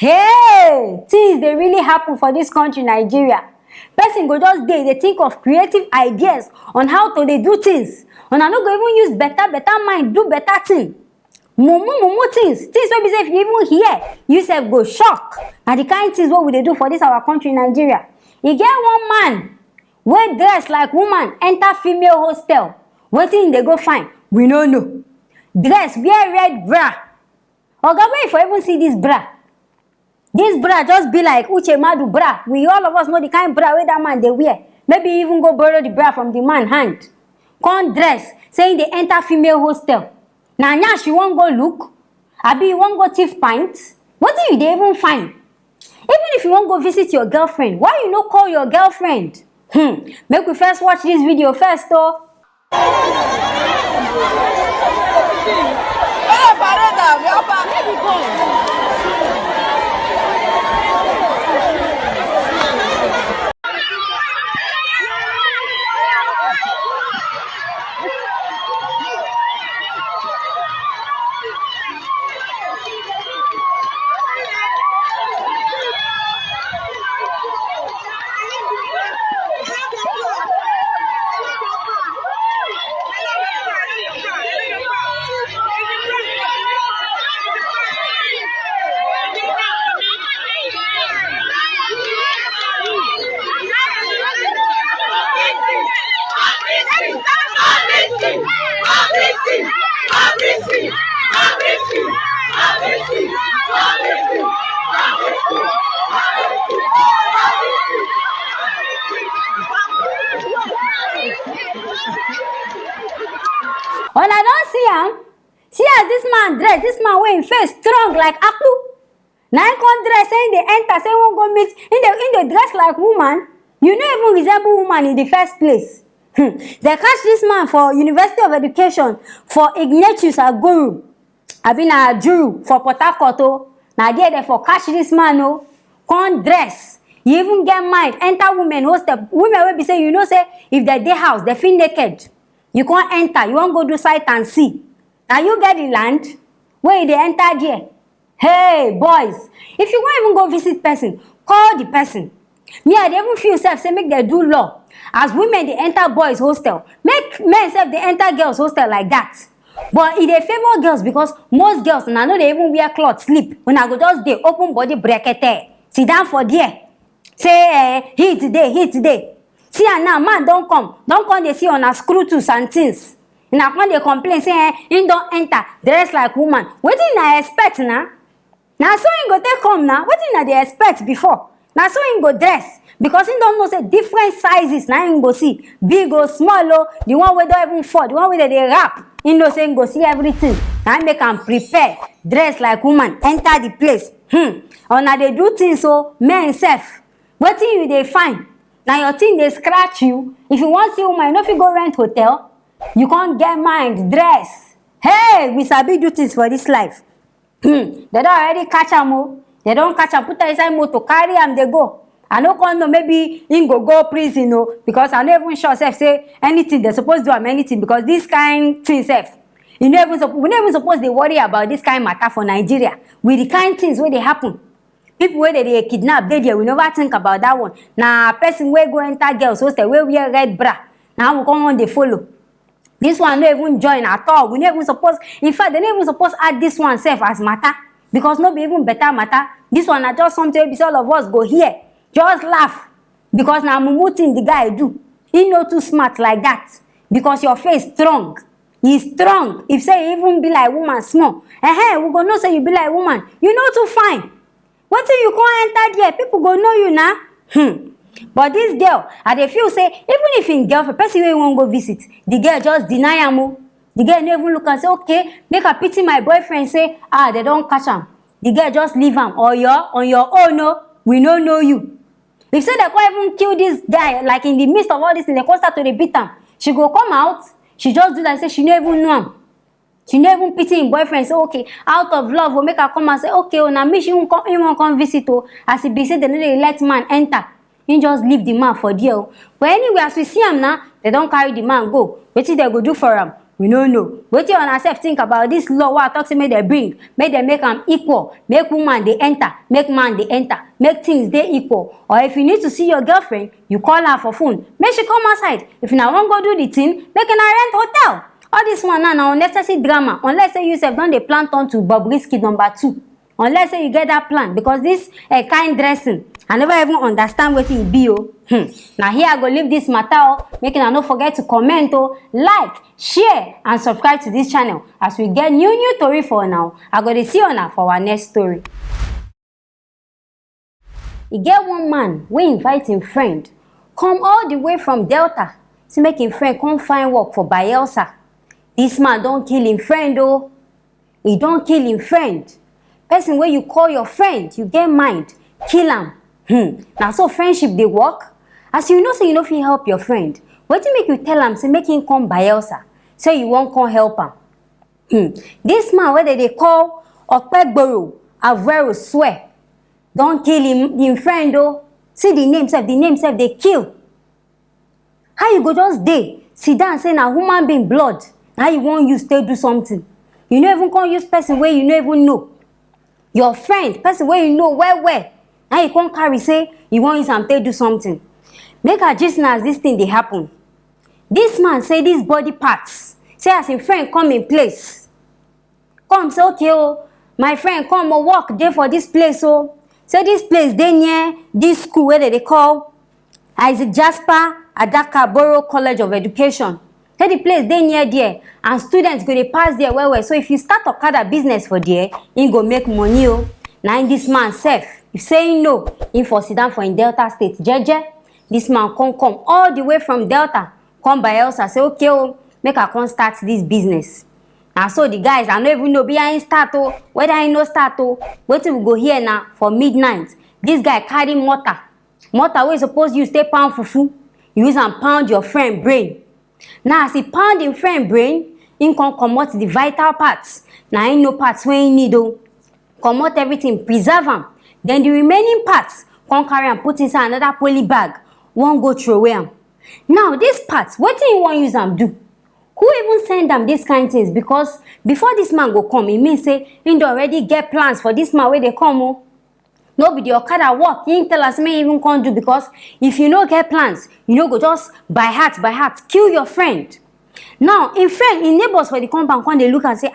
Hey, things dey really happen for dis country Nigeria. Person go just dey think of creative ideas on how to dey do things. Una no go even use better mind do better thing. Mumu things wey be say if you even hear, you sef go shock. Na the kind things wey we dey do for dis our country Nigeria. E get one man wey dress like woman enter female hostel. Wetin e dey go find? We no know. Dress, wear red bra. Oga, where you for even see dis bra? Dis bra just be like Uche Madu bra. We all of us know the kind bra wey that man dey wear. Maybe even go borrow the bra from the man hand. Come dress, saying they enter female hostel. Na nyash you wan go look? Abi you wan go thief pint? Wetin you dey even find? Even if you wan go visit your girlfriend, why you no call your girlfriend? Make we first watch this video first oh. Una don see am? See as dis man dress, dis man wey im face strong like akpu. Na im come dress say im dey enter, say im wan go meet, im dey dress like woman. You no even resemble woman in the first place. They catch dis man for University of Education for Ignatius Ajuru. Abi na Ajuru for Port Harcourt oh. Na there for catch dis man oh. Come dress. You even get mind enter women hostel. Women wey be say you know say if they dey house, they feel naked. You can't enter, you won't go do sight and see. Now you get the land where they enter there. Hey boys, if you won't even go visit person, call the person. Me, I even feel self say make they do law. As women they enter boys hostel, make men self they enter girls hostel like that. But it they favor girls because most girls and I know they even wear clothes sleep. When I go just they open body bracket, sit down for there. Say heat today. See and now man don't come they see on a screw tools and things. Now when they complain say him don't enter dress like woman. Wetin I expect na? Now so him go take come now. Wetin I dey expect before? Now so him go dress because him don't know say different sizes. Now him go see big or small oh, the one wey don't even fall, the one wey they wrap. Him know say him go see everything. Now make am prepare dress like woman enter the place. Una dey do things so men self. Wetin you dey find? Now your thing they scratch you. If you want see woman, you know if you go rent hotel, you can't get mind dress. Hey, we sabi do things for this life. They don't already catch am oh. They don't catch am, put her inside motor, carry am, they go. I no come know maybe him go prison oh, because I no even sure self say anything they supposed to do am anything because this kind thing self. We no even supposed to worry about this kind matter for Nigeria with the kind things where they happen. People where they kidnap, they we never think about that one. Now person where go enter girls hostel where wear red bra. Now we come on they follow. This one no even join at all. We never even suppose. In fact, they never even suppose add this one self as matter because no be even better matter. This one are just something we all of us go here, just laugh because now mumu thing the guy do. He no too smart like that because your face strong. He's strong. If say he even be like woman small, we go know say you be like woman. You know too fine. What till you can't enter there? People go know you now. But this girl, I dey feel say even if in girlfriend, person wey won't go visit, the girl just deny am oh. The girl never look and say, okay, make her pity my boyfriend. Say, they don't catch him. The girl just leave him. Or you're on your own. No, we don't know you. If say they can't even kill this guy, like in the midst of all this, they can't start to beat him. She go come out. She just do that. Say she never know him. She never even pity him boyfriend. Say okay, out of love, will make her come and say okay. Oh, now me she won't come visit. Oh, as he be said, they no dey let man enter. He just leave the man for there. But anyway, as we see him now, they don't carry the man go. What they go do for him? we no know. Wetin una sef think about this law wey I talk say make dem bring, make dem make am equal, make woman dey enter, make man dey enter, make things dey equal. Or if you need to see your girlfriend, you call her for phone, make she come outside. If una wan go do the thing, make una rent hotel. All this one now na unnecessary drama, unless say you sef don dey plan turn to Bobrisky number 2. Unless say you get that plan, because this kind dressing, I never even understand wetin e be o. Now here I go leave this matter o. Make una no forget to comment o, like, share and subscribe to this channel as we get new tori for now. I go dey see una for our next story. E get one man wey invite him friend come all the way from Delta to make him friend come find work for Bayelsa. This man don kill him friend o. He don kill him friend. Person wey you call your friend, you get mind, kill am. Na so friendship dey work. As you know say you no fit help your friend, wetin make you tell am say make him come Bayelsa, say you wan come help am? This man wey dey call Okpegboro Avero swear don kill him friend o. See the name sef dey kill. How you go just dey sit down say na human being blood na you wan use take do something? You no even come use person wey you no even know. Your friend, person wey you know well, now you come carry say you wan use am take do something. Make I gist na as this thing dey happen. This man say this body parts, say as him friend come in place, come say okay o, my friend come o, work dey for this place o. Say this place dey near this school wey dey call Isaac Jasper Adaka Borough College of Education. Say the place dey near there and students go dey pass there well. So if you start Okada business for there, him go make money o. Na this man sef, if say no, him for sit down for in Delta State jeje. This man come all the way from Delta come Bayelsa, say okay o, make I come start this business. And so the guys, I no even know behind start o, whether I no start o. Wetin we go hear na for midnight, this guy carry mortar wey suppose use take pound fufu, use am pound your friend brain. Now as he pound him friend brain, him come comot the vital parts. Na him know parts wey him need o. Comot everything, preserve am. Then the remaining parts, come carry am put inside another poly bag, wan go throway am. Now this parts, wetin him wan use am do? Who even send am this kind things? Because before this man go come, e mean say him don already get plans for this man wey dey come o. No be the Okada work him tell us make even come do, because if you no get plans, you no go just by heart kill your friend. Now him friend, him neighbors for the compound come dey look and say,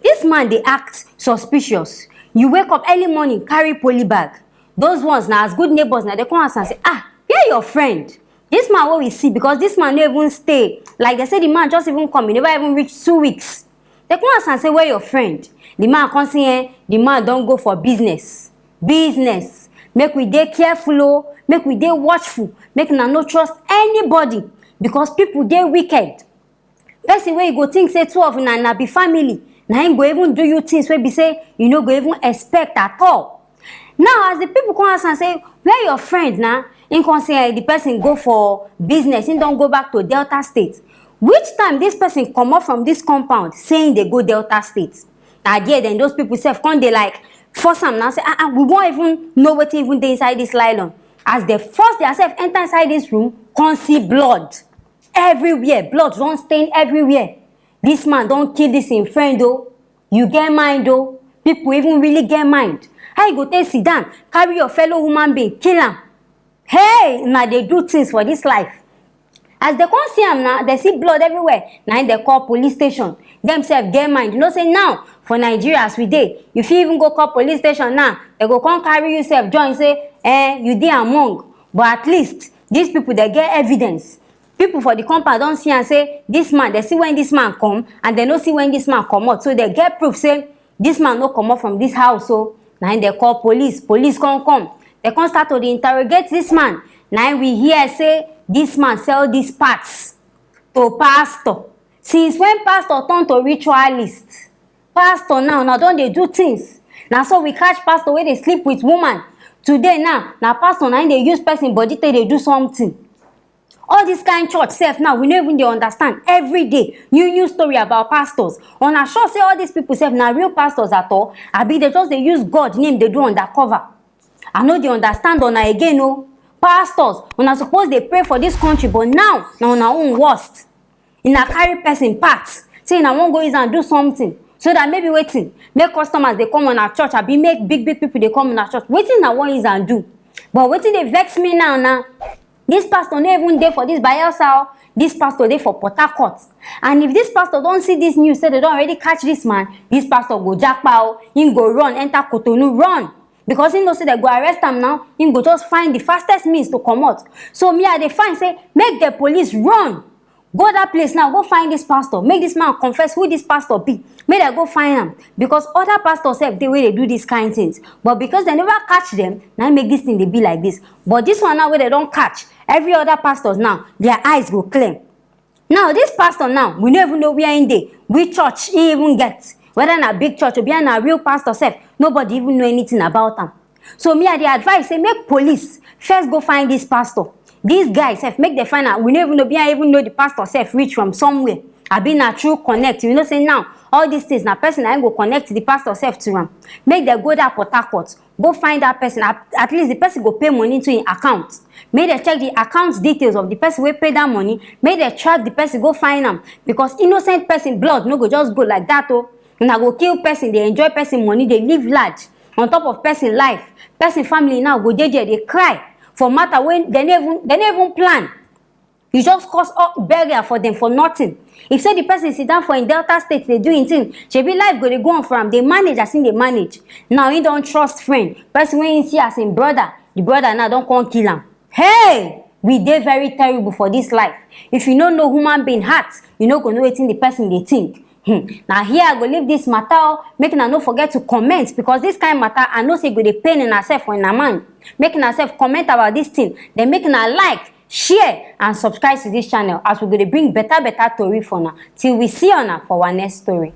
this man dey act suspicious. You wake up early morning carry poly bag. Those ones na as good neighbors na dey come ask and say, where your friend? This man wey we see, because this man no even stay, like they say the man just even come, he never even reach 2 weeks. They come ask and say, where your friend? The man come say, the man don go for business. Make we dey careful o, make we dey watchful, make una no trust anybody, because people dey wicked. Person wey you go think say 2 of una na be family, na him go even do you things wey be say you no go even expect at all. Now as the people come ask and say, where your friend na? Him come say the person go for business, him don go back to Delta State. Which time this person comot from this compound saying they go Delta State? Na there then those people sef come dey like force am now say, we won't even know wetin even dey inside this nylon. As they force themselves enter inside this room, come see blood everywhere. Blood don stain everywhere. This man don kill this him friend o. You get mind o. People even really get mind. How you go take sit down, carry your fellow human being, kill am? Hey, na dey do things for this life. As they come see am now, they see blood everywhere. Now they call police station. Themselves get mind. You know say now for Nigeria as we dey, you fit even go call police station now. They go come carry you sef join say, you dey among. But at least these people they get evidence. People for the compound don see and say this man. They see when this man come and they no see when this man come out. So they get proof say this man no come out from this house. So now they call police. Police come. They come start to interrogate this man. Now we hear say this man sell these parts to pastor. Since when pastor turn to ritualist? Pastor now don dey do things. Now so we catch pastor wey dey sleep with woman. Today now pastor na dey use person body take dey do something. All this kind church sef now we no even dey understand. Every day new story about pastors. Una sure say all these people sef na real pastors at all? Abi they just dey use God name dey do undercover? I no dey understand una again o. Pastors, una suppose dey pray for this country, but now na una own worst. Una carry person part say una wan go use am do something so that maybe wetin make customers dey come una church abi make big people dey come una church. Wetin una wan use am do? But wetin dey vex me now this pastor no even dey for this Bayelsa. This pastor dey for Port Harcourt, and if this pastor don see this news say they don already catch this man, this pastor go japa him go run enter Cotonou, run, because he know say they go arrest am now. Him go just find the fastest means to comot. So me I dey find say make the police run go that place now, go find this pastor, make this man confess who this pastor be, make dem go find am, because other pastors sef dey wey dey do these kind things, but because dem never catch them, na make this thing dey be like this. But this one now wey dem don catch, every other pastors now their eyes go clear. Now this pastor now, we no even know where him dey, which church he even get, whether na big church or na real pastor sef, nobody even know anything about am. So me I dey advise say make police first go find this pastor. These guys sef make dem find out. We no even know, even know the pastor sef reach from somewhere. Abi na true connect. You know say now all these things na person na go connect the pastor sef to am. Make dem go that Port Harcourt, go find that person. At least the person go pay money to him account. Make dem check the account details of the person wey pay that money. Make dem track the person, go find am, because innocent person blood no go just go like that. Una go kill person, dey enjoy person money, dey live large on top of person life. Person family now go there dey cry for matter when they no even plan. You just cause burial for them for nothing. If say the person sit down for in Delta State, they do him thing, shebi life go dey go on for am. They manage as him dey manage. Now he don't trust friend, person wey he see as him brother, the brother now don't come kill am. Hey, we dey very terrible for this life. If you no know human being heart, you no go know wetin the person dey think. Now here I go leave this matter, make una no forget to comment, because this kind matter I know say go dey pain in herself for una mind. Make una self comment about this thing, then make una like, share and subscribe to this channel, as we go dey bring better tori for una till we see una for our next story.